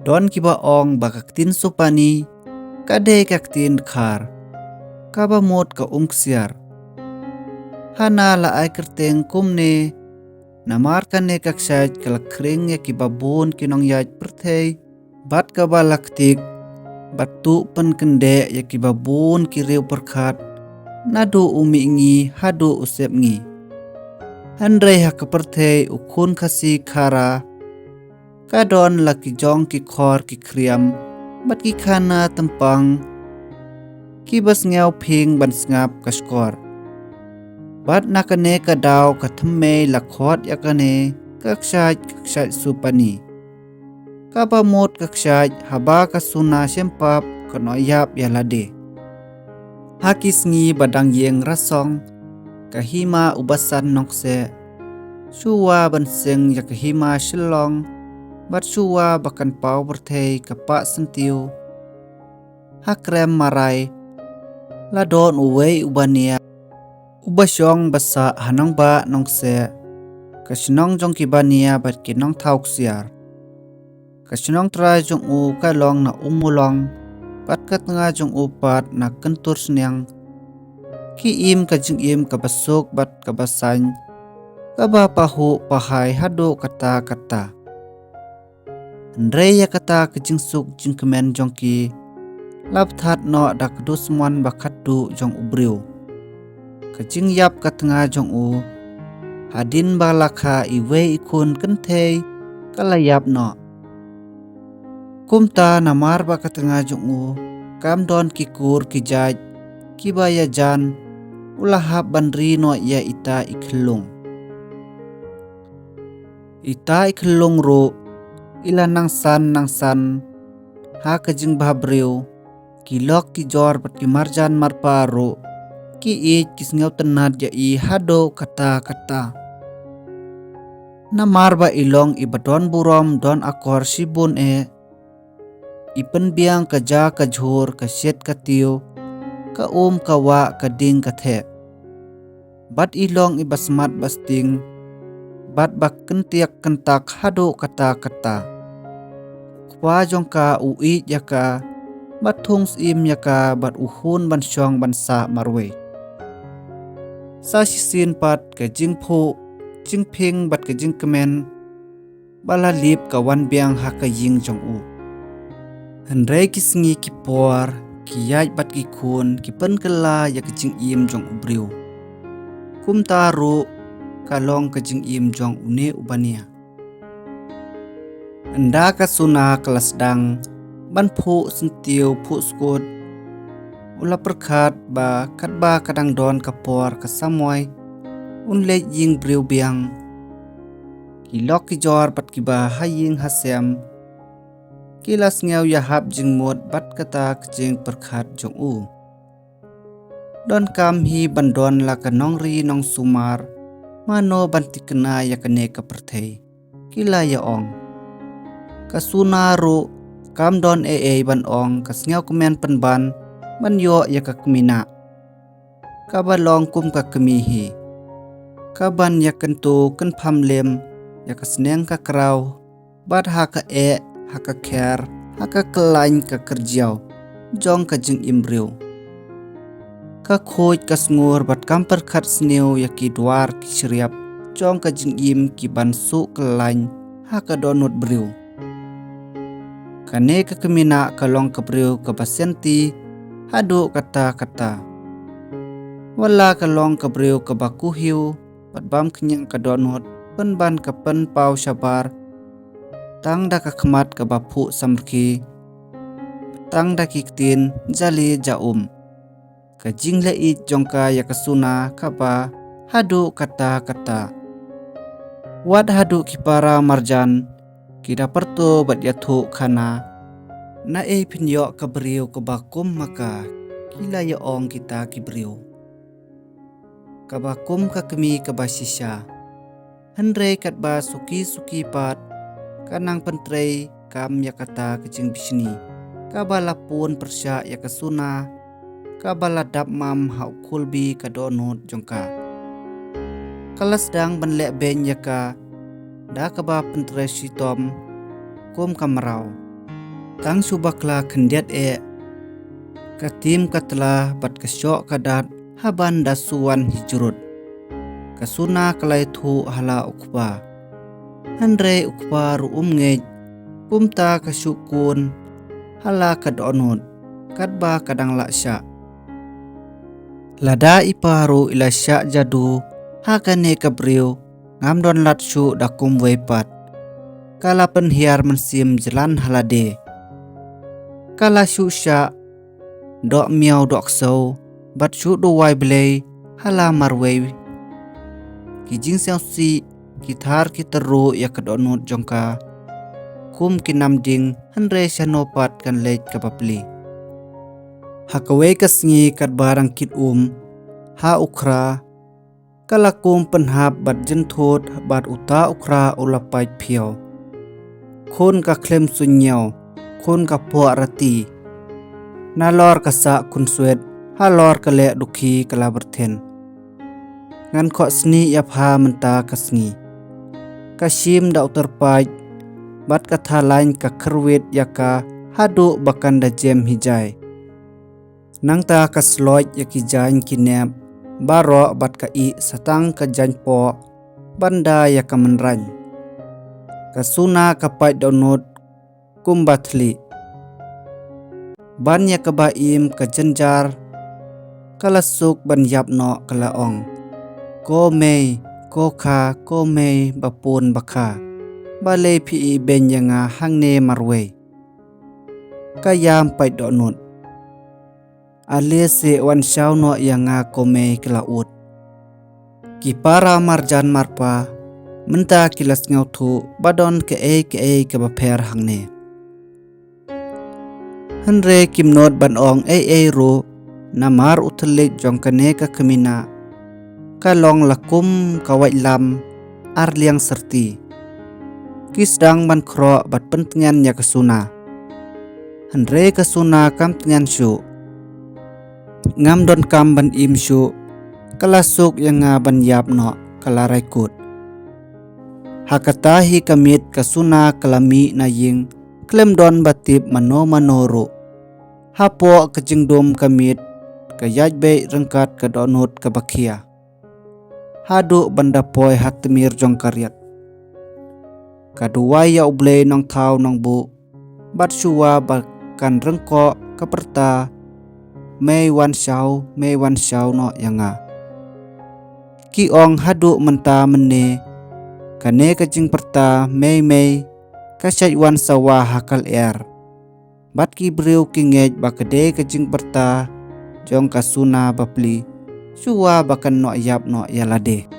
Don kiba ong bakaktin supani kade kaktin khar kaba mot ka ungsiar hana la ay kerteng kumne namar kane kaksaj kalakring ya kibabun kinong yaj perthei bat kaba laktik batu pen kende ya kibabun kiriu perkhat nadu umi ngi hadu usep ngi handrei hakaperthei ukun khasi khara kadon laki jong ki khor ki kriam bat ki khana tampang ki bas ngau phing ban ngap kaskor bat nakane kadaw kathamme lakhot yakane kakshaj supani kaba mot kakshaj haba kasuna sempap kanoyap yalade hakisngi badang yeng rasong kahima ubasan nokse suwa banseng yakahima shilong bat suwa bakan pau berthei kapa sentiu hakrem marai ladon uwei ubania ubasyong basa hanong ba nongse kasnong jong kibania bat kinong thauk siar kasnong tra jong u kalong na umulong bat katnga jong u pat na kentur snyang ki im kajing im kabasuk bat kabasan kaba pahu pahai hadu kata Andrei ya kata kajing suk jing kemen jong ki lap that no dak dusmon bakatu jong ubriu kajing yap katnga jong u hadin balakha iwe ikun kenthei kalayap no kumta namar ba katnga jong u kam don kikur kijaj kibaya jan ulahap banri no ya ita ikhlung ro ila nangsan ha kajing babriu kilok ki jor pat ki marjan marparo ki kisngau tenat ya I hado kata namar ba ilong ibadon burom don akor sibun ipen biang kaja kajhur kasyet katiu ka kawa kading kathe bat ilong ibasmat basting bat bak kentiak kentak hado kata kwa jongka ui yaka bat thungs im yaka bat uhun ban syong ban sa marwe sa sisin pat ka jingphu jingphing bat ka jingkemen bala lip ka wan biang ha ka ying jong u handrei kisngi ki por ki yaj bat ki khun ki pen kala ya ka jing im jong ubriu kumta ru kalong ka jing im jong une ubania anda ka suna kelas dang ban phu sentiu phu skut ula perkhat ba katba kadang don kapor kasamoy unle ying briu biang kilok ki jor pat ki ba haying hasem kilas ngeu ya hap jing mot bat kata kjing perkhat jong u don kam hi bandon la kanong ri nong sumar mano bantikna ya kane ka perthei kila ya ong kasuna ru kam don ban ong kasngeu kemen penban ban yo ya ka kmina kabalong kum ka kmihi kaban ya kentu kan phamlem ya kasneng ka kraw bat ha ka ha ka kher ha ka klain ka kerjau jong ka jing imbriu ka khoj kasngur bat kam perkhat sneu ya ki dwar ki shriap jong ka jing im ki ban su klain ha ka donut briu kane ka kemina kalong kabriu ka basenti hadu kata wala kalong kabriu ka bakuhiu pat bam knyang ka donut penban ka pen pau syabar tang da ka khmat ka baphu samrki tang da kiktin jali jaum ka jingle I jongka ya kasuna ka ba hadu kata wad hadu kipara marjan kida perto bat yathu khana na pinyo kabriu ka bakum maka kila ya ong kita kibriu ka bakum ka kemi ka basisya handrei katba suki pat kanang pentrei kam yakata kecing bisni kabalapun persya yakasuna kabaladap mam hau kulbi kadonut jongka kalas dang banlek ben yaka da kaba pentrei sitom kum kamrau tang subakla kendiat katim katla bat kasyok kadat haban dasuan hijrut kasuna kalai thu hala ukpa Andre ukpa ruum ngej kumta kasyukun hala kadonut kadba kadang laksya lada iparu ila syak jadu hakane kabriu ngamdon latsyu dakum weipat kala penhiar mensim jalan halade kala syusya dok miau dok sau bat syu do wai blei hala marwei kijing selsi kitar kiteru ya kadonut jongka kum kinamding Andre syanopat kan lej kapapli Hakaway kasngi kat barang kit ha ukra kalakum penhap bat jenthut bat uta ukra ulapait phiau khun ka khlem sunyaw khun ka po rati nalor kasa kun swet halor kale dukhi kala berthen ngan kho sni ya pha menta kasngi kasim da utar pai bat katha lain ka khrwet yaka hadu bakanda jem hijai nangta kasloj yaki jan kinep baro bat ka I satang ka jan po banda yaka menrany kasuna kapai donut kumbathli ban yaka baim ka jenjar kalasuk ban yapno kalaong ko mei ko kha ko mei bapun bakha bale phi ben yanga hangne marwe kayam pai donut alese wan shaw no yanga kome kelaut kipara marjan marpa menta kilas ngau thu badon ke ke bapher hangne Andre kimnot ban ong ru namar uthlik jongkane ka kemina kalong lakum kawai lam arliang serti kisdang ban khro bat pentengan ya kasuna Andre kasuna kam tengan syu ngam don kam ban im syu kalasuk yang ban yap no kalarai kut hakatahi kamit kasuna kalami na ying klem don batip manoru hapo kejingdom kamit kayaj be rengkat kadonut kabakia hadu banda poi hatmir jongkaryat kaduwai ya uble nong thau nong bu bat suwa bakan rengko kaperta Mei wan shau no yanga ki ong hadu menta mene kane kajing perta mei kasai wan sawa hakal bat ki breu kingej bakade kajing perta jong kasuna bapli suwa bakan no yap no yalade